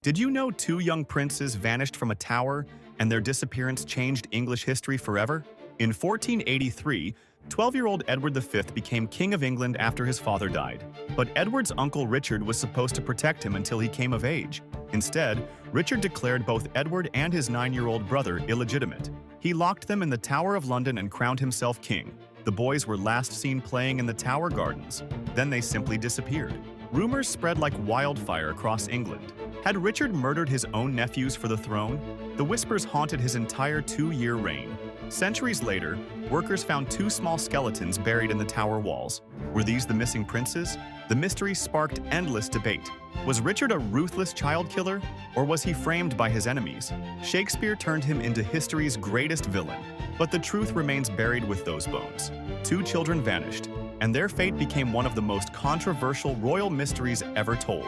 Did you know two young princes vanished from a tower and their disappearance changed English history forever? In 1483, 12-year-old Edward V became King of England after his father died. But Edward's uncle Richard was supposed to protect him until he came of age. Instead, Richard declared both Edward and his 9-year-old brother illegitimate. He locked them in the Tower of London and crowned himself king. The boys were last seen playing in the Tower Gardens. Then they simply disappeared. Rumors spread like wildfire across England. Had Richard murdered his own nephews for the throne? The whispers haunted his entire 2-year reign. Centuries later, workers found 2 small skeletons buried in the tower walls. Were these the missing princes? The mystery sparked endless debate. Was Richard a ruthless child killer, or was he framed by his enemies? Shakespeare turned him into history's greatest villain, but the truth remains buried with those bones. 2 children vanished, and their fate became one of the most controversial royal mysteries ever told.